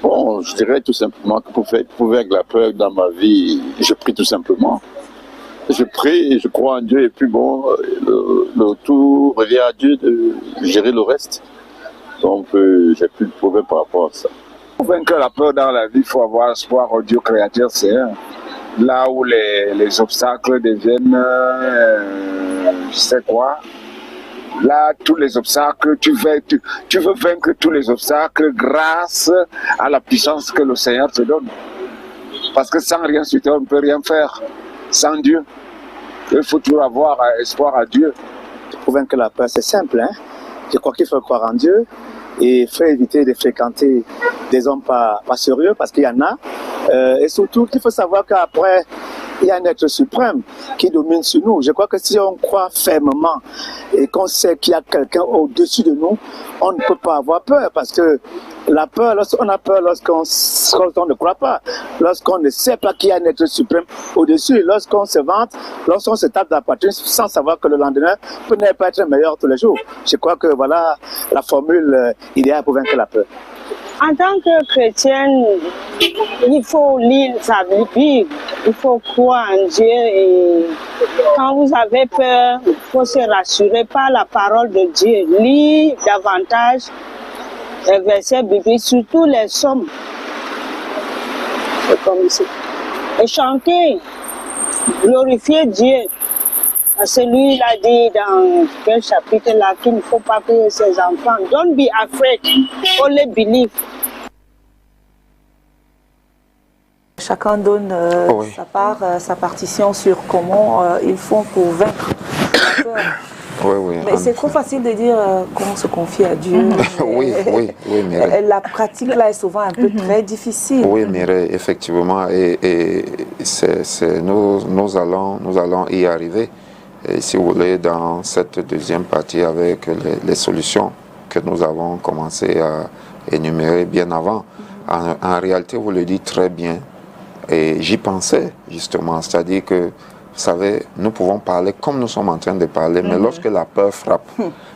[SPEAKER 6] Bon, je dirais tout simplement que pour vaincre la peur dans ma vie, je prie tout simplement. Je prie et je crois en Dieu et puis bon, le tout revient à Dieu de gérer le reste. Donc j'ai plus de problème par rapport à ça.
[SPEAKER 7] Pour vaincre la peur dans la vie, il faut avoir espoir au Dieu créateur, c'est là où les obstacles deviennent, je sais quoi. Là, tous les obstacles, tu veux vaincre tous les obstacles grâce à la puissance que le Seigneur te donne. Parce que sans rien sur toi, on ne peut rien faire. Sans Dieu. Il faut toujours avoir espoir à Dieu.
[SPEAKER 8] Pour vaincre la peur, c'est simple. Hein? Je crois qu'il faut croire en Dieu et il faut éviter de fréquenter des hommes pas sérieux parce qu'il y en a. Et surtout qu'il faut savoir qu'après, il y a un être suprême qui domine sur nous. Je crois que si on croit fermement et qu'on sait qu'il y a quelqu'un au-dessus de nous, on ne peut pas avoir peur parce que la peur, lorsqu'on a peur, lorsqu'on ne croit pas, lorsqu'on ne sait pas qu'il y a un être suprême au-dessus, lorsqu'on se vante, lorsqu'on se tape dans la poitrine sans savoir que le lendemain peut ne pas être meilleur tous les jours. Je crois que voilà la formule idéale pour vaincre la peur.
[SPEAKER 9] En tant que chrétienne, il faut lire sa Bible, il faut croire en Dieu et quand vous avez peur, il faut se rassurer par la parole de Dieu. Lire davantage les versets bibliques, surtout les psaumes. C'est comme ici. Et chanter, glorifier Dieu. Parce que lui, il a dit dans quel chapitre là qu'il ne faut pas que ses enfants, don't be afraid, only believe.
[SPEAKER 1] Chacun donne sa partition sur comment ils font pour vaincre la peur.
[SPEAKER 2] Oui.
[SPEAKER 1] Mais c'est trop facile de dire qu'on se confie à Dieu.
[SPEAKER 2] Oui, Mireille.
[SPEAKER 1] La pratique là est souvent un peu très difficile.
[SPEAKER 2] Oui, Mireille, effectivement. Et nous allons y arriver. Et si vous voulez, dans cette deuxième partie avec les solutions que nous avons commencé à énumérer bien avant. En réalité, vous le dites très bien. Et j'y pensais justement, c'est-à-dire que, vous savez, nous pouvons parler comme nous sommes en train de parler, mais lorsque la peur frappe,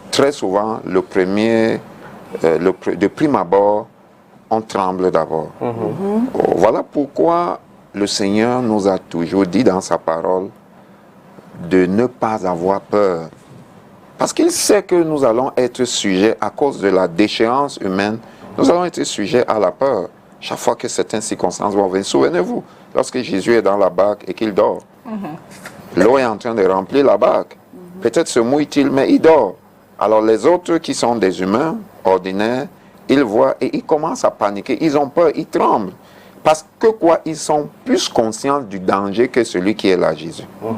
[SPEAKER 2] très souvent, de prime abord, on tremble d'abord. Voilà pourquoi le Seigneur nous a toujours dit dans sa parole de ne pas avoir peur. Parce qu'il sait que nous allons être sujets, à cause de la déchéance humaine, nous allons être sujets à la peur. Chaque fois que certaines circonstances vont venir, souvenez-vous, lorsque Jésus est dans la barque et qu'il dort, l'eau est en train de remplir la barque. Peut-être se mouille-t-il, mais il dort. Alors les autres qui sont des humains ordinaires, ils voient et ils commencent à paniquer. Ils ont peur, ils tremblent. Parce que quoi, ils sont plus conscients du danger que celui qui est là, Jésus. Vous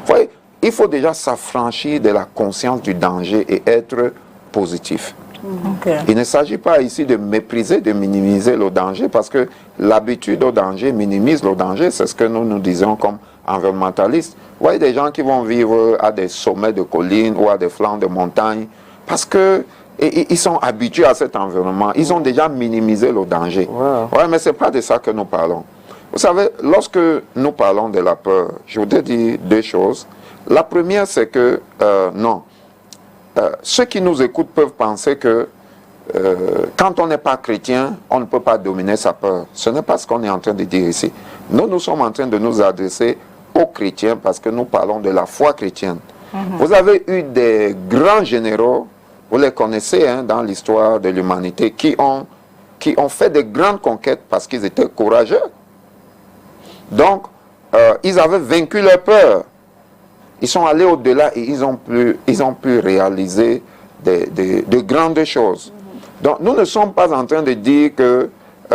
[SPEAKER 2] voyez, il faut déjà s'affranchir de la conscience du danger et être positif.
[SPEAKER 3] Okay.
[SPEAKER 2] Il ne s'agit pas ici de mépriser, de minimiser le danger, parce que l'habitude au danger minimise le danger. C'est ce que nous disons comme environnementalistes. Vous voyez des gens qui vont vivre à des sommets de collines ou à des flancs de montagnes, parce que ils sont habitués à cet environnement. Ils ont déjà minimisé le danger. Ouais, mais ce n'est pas de ça que nous parlons. Vous savez, lorsque nous parlons de la peur, je voudrais dire deux choses. La première, c'est que, non, ceux qui nous écoutent peuvent penser que quand on n'est pas chrétien, on ne peut pas dominer sa peur. Ce n'est pas ce qu'on est en train de dire ici. Nous sommes en train de nous adresser aux chrétiens parce que nous parlons de la foi chrétienne. Vous avez eu des grands généraux, vous les connaissez hein, dans l'histoire de l'humanité, qui ont fait de grandes conquêtes parce qu'ils étaient courageux. Donc, ils avaient vaincu leur peur. Ils sont allés au-delà et ils ont pu réaliser de grandes choses. Donc, nous ne sommes pas en train de dire que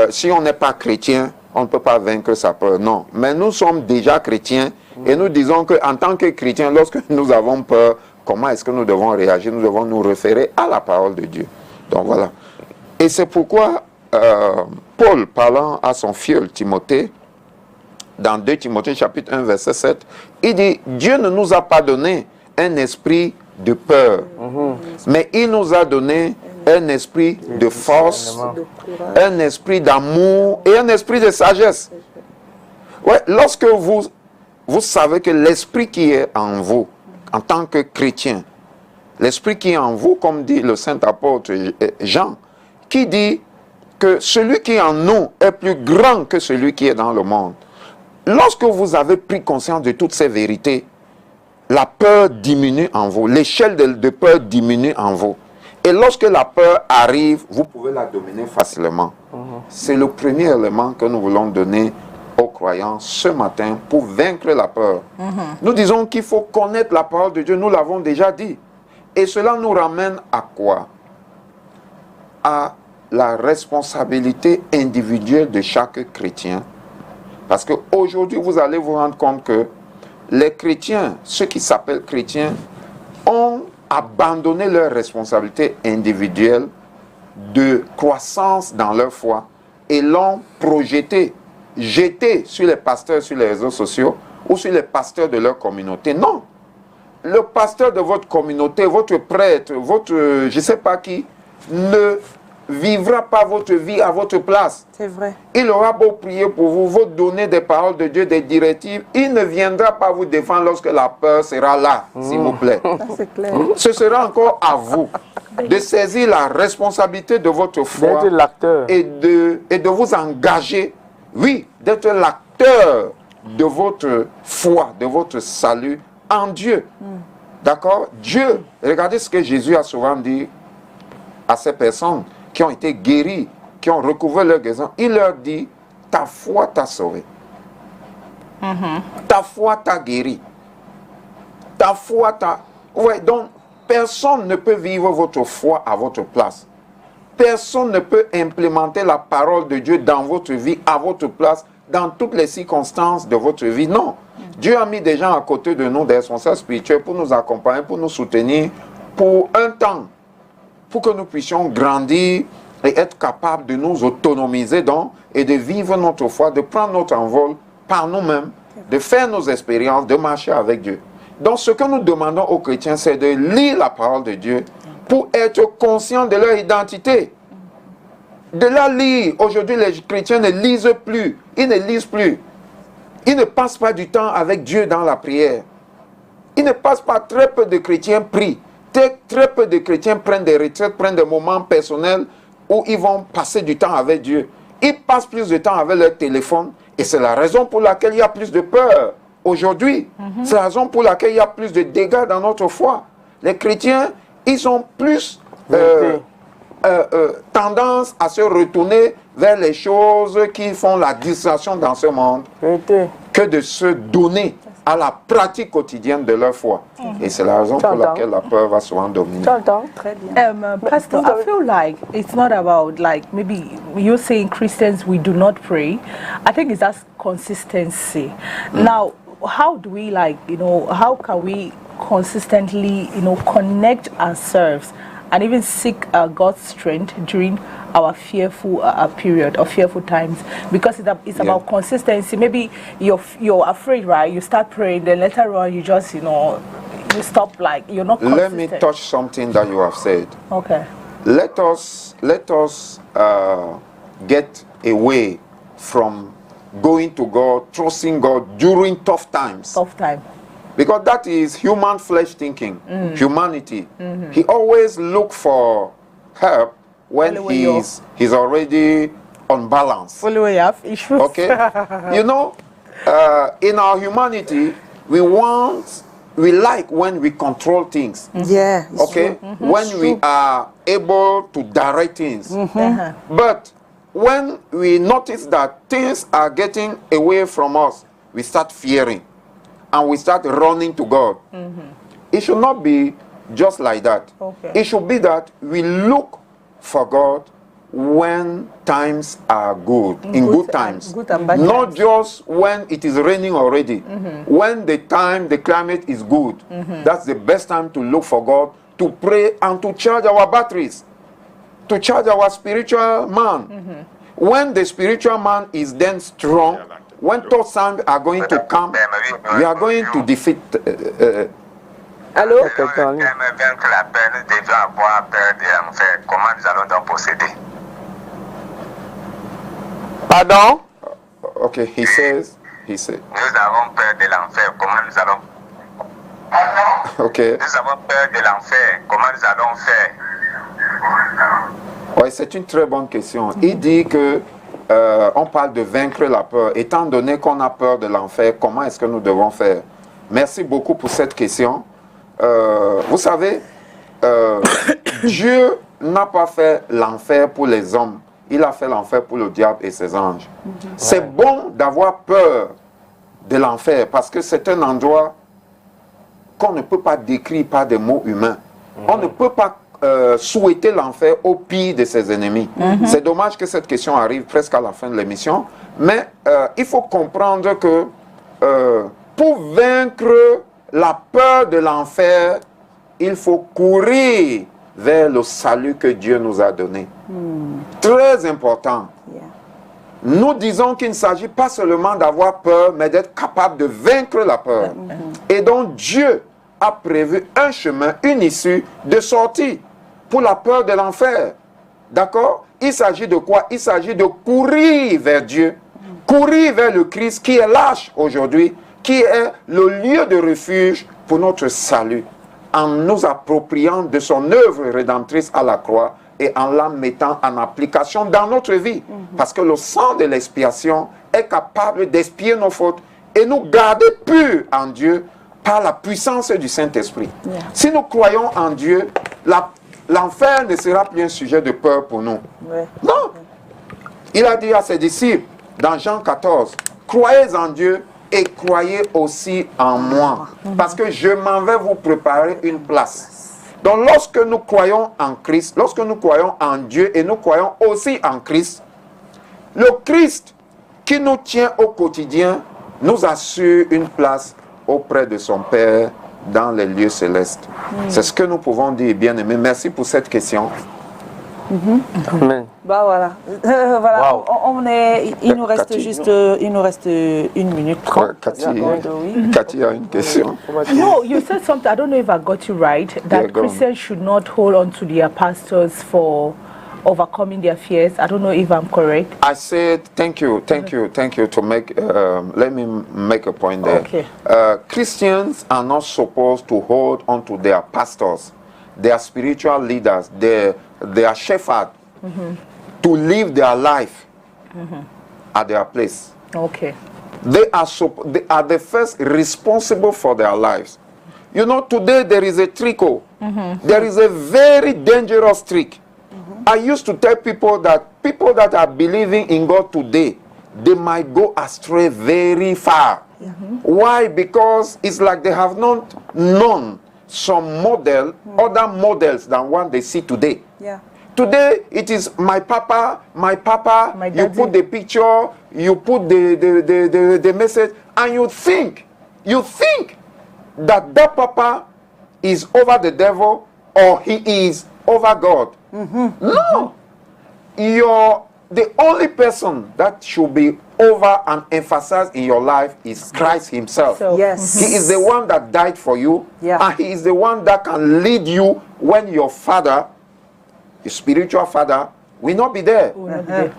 [SPEAKER 2] si on n'est pas chrétien, on ne peut pas vaincre sa peur. Non, mais nous sommes déjà chrétiens et nous disons qu'en tant que chrétiens, lorsque nous avons peur, comment est-ce que nous devons réagir? Nous devons nous référer à la parole de Dieu. Donc voilà. Et c'est pourquoi Paul, parlant à son filleul Timothée, dans 2 Timothée chapitre 1 verset 7, il dit, Dieu ne nous a pas donné un esprit de peur, mais il nous a donné un esprit de force, un esprit d'amour et un esprit de sagesse. Ouais, lorsque vous savez que l'esprit qui est en vous, en tant que chrétien, l'esprit qui est en vous, comme dit le saint apôtre Jean, qui dit que celui qui est en nous est plus grand que celui qui est dans le monde. Lorsque vous avez pris conscience de toutes ces vérités, la peur diminue en vous, l'échelle de peur diminue en vous. Et lorsque la peur arrive, vous pouvez la dominer facilement. C'est le premier élément que nous voulons donner aux croyants ce matin pour vaincre la peur. Nous disons qu'il faut connaître la parole de Dieu, nous l'avons déjà dit. Et cela nous ramène à quoi? À la responsabilité individuelle de chaque chrétien. Parce qu'aujourd'hui, vous allez vous rendre compte que les chrétiens, ceux qui s'appellent chrétiens, ont abandonné leur responsabilité individuelle de croissance dans leur foi et l'ont projeté, jeté sur les pasteurs sur les réseaux sociaux ou sur les pasteurs de leur communauté. Non. Le pasteur de votre communauté, votre prêtre, votre je ne sais pas qui, ne vivra pas votre vie à votre place.
[SPEAKER 1] C'est vrai.
[SPEAKER 2] Il aura beau prier pour vous, vous donner des paroles de Dieu, des directives, il ne viendra pas vous défendre lorsque la peur sera là, s'il vous plaît.
[SPEAKER 1] C'est clair.
[SPEAKER 2] Ce sera encore à vous de saisir la responsabilité de votre foi et de vous engager, oui, d'être l'acteur de votre foi, de votre salut en Dieu. D'accord? Dieu, regardez ce que Jésus a souvent dit à ces personnes qui ont été guéris, qui ont recouvert leur guérison. Il leur dit, ta foi t'a sauvé. Ta foi t'a guéri. Ta foi t'a... Ouais, donc, personne ne peut vivre votre foi à votre place. Personne ne peut implémenter la parole de Dieu dans votre vie, à votre place, dans toutes les circonstances de votre vie. Non. Dieu a mis des gens à côté de nous, des responsables spirituels, pour nous accompagner, pour nous soutenir, pour un temps, pour que nous puissions grandir et être capables de nous autonomiser donc, et de vivre notre foi, de prendre notre envol par nous-mêmes, de faire nos expériences, de marcher avec Dieu. Donc ce que nous demandons aux chrétiens, c'est de lire la parole de Dieu pour être conscients de leur identité. De la lire. Aujourd'hui, les chrétiens ne lisent plus. Ils ne lisent plus. Ils ne passent pas du temps avec Dieu dans la prière. Ils ne passent pas, très peu de chrétiens prient. Très peu de chrétiens prennent des retraites, prennent des moments personnels où ils vont passer du temps avec Dieu. Ils passent plus de temps avec leur téléphone et c'est la raison pour laquelle il y a plus de peur aujourd'hui. C'est la raison pour laquelle il y a plus de dégâts dans notre foi. Les chrétiens, ils ont plus tendance à se retourner vers les choses qui font la distraction dans ce monde que de se donner à la pratique quotidienne de leur foi. Et c'est la raison pour laquelle la peur va souvent dominer.
[SPEAKER 1] Très bien.
[SPEAKER 3] Pastor, I feel like it's not about like maybe you're saying Christians we do not pray. I think it's that consistency. Now, how do we how can we consistently, connect ourselves and even seek God's strength during our fearful period or fearful times, because it's about consistency. Maybe you're afraid, right? You start praying, then later on you just you stop, like you're not consistent.
[SPEAKER 2] Let me touch something that you have said.
[SPEAKER 3] Okay.
[SPEAKER 2] Let us get away from going to God, trusting God during tough times.
[SPEAKER 3] Tough time.
[SPEAKER 2] Because that is human flesh thinking, humanity. He always look for help when he's already unbalanced. Okay? You know, in our humanity, we like when we control things.
[SPEAKER 1] Yeah.
[SPEAKER 2] Okay? When we are able to direct things. But when we notice that things are getting away from us, we start fearing and we start running to God. It should not be just like that. It should be that we look for God when times are good, in good times. Not just when it is raining already. When the climate is good, that's the best time to look for God, to pray and to charge our batteries, to charge our spiritual man. When the spiritual man is then strong, when tough times are going to come, we are going to defeat.
[SPEAKER 1] Allô?
[SPEAKER 10] J'aimerais bien que la paix, nous devions avoir peur de l'enfer. Comment nous allons donc procéder?
[SPEAKER 2] Pardon? Okay, he says.
[SPEAKER 10] Nous avons peur de l'enfer. Comment nous allons?
[SPEAKER 2] Okay.
[SPEAKER 10] Nous avons peur de l'enfer. Comment nous allons faire?
[SPEAKER 2] Oui, c'est une très bonne question. Il dit que on parle de vaincre la peur. Étant donné qu'on a peur de l'enfer, comment est-ce que nous devons faire? Merci beaucoup pour cette question. Vous savez, Dieu n'a pas fait l'enfer pour les hommes. Il a fait l'enfer pour le diable et ses anges. C'est bon d'avoir peur de l'enfer parce que c'est un endroit qu'on ne peut pas décrire par des mots humains. On ne peut pas souhaiter l'enfer au pire de ses ennemis. C'est dommage que cette question arrive presque à la fin de l'émission. Mais il faut comprendre que pour vaincre la peur de l'enfer, il faut courir vers le salut que Dieu nous a donné. Très important. Nous disons qu'il ne s'agit pas seulement d'avoir peur, mais d'être capable de vaincre la peur. Et donc Dieu a prévu un chemin, une issue de sortie pour la peur de l'enfer. D'accord? Il s'agit de quoi? Il s'agit de courir vers Dieu, courir vers le Christ qui est lâche aujourd'hui, qui est le lieu de refuge pour notre salut, en nous appropriant de son œuvre rédemptrice à la croix et en la mettant en application dans notre vie. Parce que le sang de l'expiation est capable d'expier nos fautes et nous garder purs en Dieu par la puissance du Saint-Esprit. Si nous croyons en Dieu, l'enfer ne sera plus un sujet de peur pour nous. Non. Il a dit à ses disciples dans Jean 14, croyez en Dieu et croyez aussi en moi, parce que je m'en vais vous préparer une place. Donc lorsque nous croyons en Christ, lorsque nous croyons en Dieu et nous croyons aussi en Christ, le Christ qui nous tient au quotidien nous assure une place auprès de son Père dans les lieux célestes. C'est ce que nous pouvons dire, bien-aimés. Merci pour cette question.
[SPEAKER 1] Bah voilà, voilà. Il nous reste juste, une minute 30.
[SPEAKER 2] Cathy a une question.
[SPEAKER 3] No, you said something. I don't know if I got you right. That Christians should not hold on to their pastors for overcoming their fears. I don't know if I'm correct.
[SPEAKER 2] I said thank you to make. Let me make a point there.
[SPEAKER 3] Okay.
[SPEAKER 2] Christians are not supposed to hold on to their pastors, their spiritual leaders, their shepherd, to live their life at their place.
[SPEAKER 3] Okay.
[SPEAKER 2] They are the first responsible for their lives. You know, today there is a trick. There is a very dangerous trick. I used to tell people that are believing in God today, they might go astray very far. Why? Because it's like they have not known some model, other models than one they see today. Today it is my papa, my you put the picture, you put the message, and you think that papa is over the devil, or he is over God. No. The only person that should be over and emphasized in your life is Christ himself.
[SPEAKER 1] Yes.
[SPEAKER 2] He is the one that died for you, and he is the one that can lead you when your father, your spiritual father, will not be there.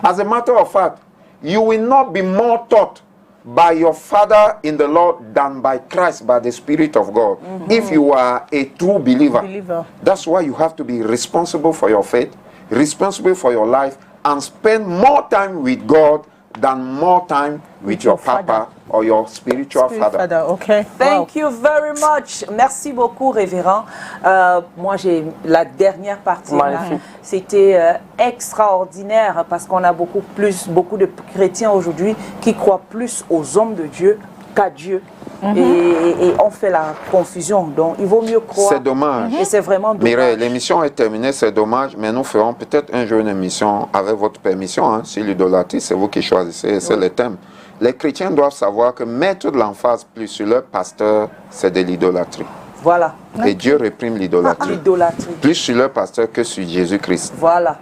[SPEAKER 2] As a matter of fact, you will not be more taught by your father in the Lord than by Christ, by the Spirit of God. If you are a true believer. That's why you have to be responsible for your faith, responsible for your life, and spend more time with God than more time with your papa or your spiritual father.
[SPEAKER 3] Okay.
[SPEAKER 1] Thank you very much. Merci beaucoup, révérend. Moi, j'ai la dernière partie. C'était extraordinaire parce qu'on a beaucoup de chrétiens aujourd'hui qui croient plus aux hommes de Dieu qu'à Dieu. Et on fait la confusion. Donc, il vaut mieux croire.
[SPEAKER 2] C'est dommage.
[SPEAKER 1] Et c'est vraiment dommage.
[SPEAKER 2] Mireille, l'émission est terminée, c'est dommage, mais nous ferons peut-être un jour une émission avec votre permission, hein, sur l'idolâtrie, c'est vous qui choisissez, c'est le thème. Les chrétiens doivent savoir que mettre de l'emphase plus sur leur pasteur, c'est de l'idolâtrie.
[SPEAKER 1] Voilà.
[SPEAKER 2] Et Dieu réprime l'idolâtrie. Plus sur leur pasteur que sur Jésus-Christ.
[SPEAKER 1] Voilà.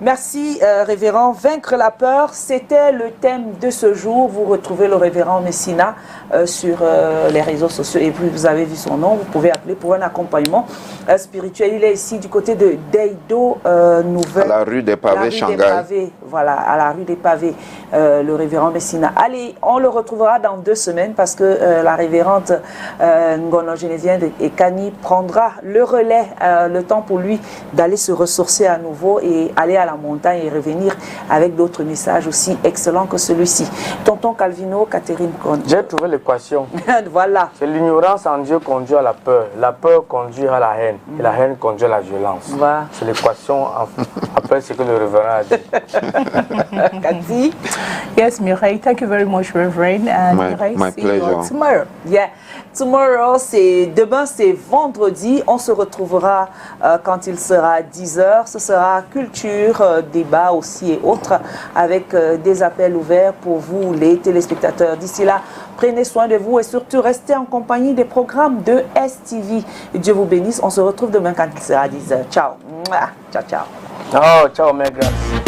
[SPEAKER 1] Merci, révérend. Vaincre la peur, c'était le thème de ce jour. Vous retrouvez le révérend Messina sur les réseaux sociaux. Et puis, vous avez vu son nom. Vous pouvez appeler pour un accompagnement spirituel. Il est ici du côté de Deido Nouvelle.
[SPEAKER 2] À la rue des Pavés, Shanghai.
[SPEAKER 1] Voilà, à la rue des Pavés, le révérend Messina. Allez, on le retrouvera dans 2 semaines parce que la révérende Ngono Geneviève et Kani prendra le relais, le temps pour lui d'aller se ressourcer à nouveau et aller à la montagne et revenir avec d'autres messages aussi excellents que celui-ci. Tonton Calvino, Catherine Con.
[SPEAKER 4] J'ai trouvé l'équation.
[SPEAKER 1] Voilà.
[SPEAKER 4] C'est l'ignorance en Dieu conduit à la peur conduit à la haine, et la haine conduit à la violence.
[SPEAKER 1] Voilà.
[SPEAKER 4] C'est l'équation après ce que le révérend a dit.
[SPEAKER 1] Cathy?
[SPEAKER 3] Yes, Mireille, thank you very much, Reverend. And Mireille,
[SPEAKER 2] my pleasure.
[SPEAKER 3] Tomorrow.
[SPEAKER 1] Yeah. Tomorrow, demain, c'est vendredi. On se retrouvera quand il sera 10h. Ce sera culture, débat aussi et autres, avec des appels ouverts pour vous, les téléspectateurs. D'ici là, prenez soin de vous et surtout restez en compagnie des programmes de STV. Dieu vous bénisse. On se retrouve demain quand il sera 10h. Ciao. Ciao, ciao.
[SPEAKER 4] Oh, ciao, mes gars.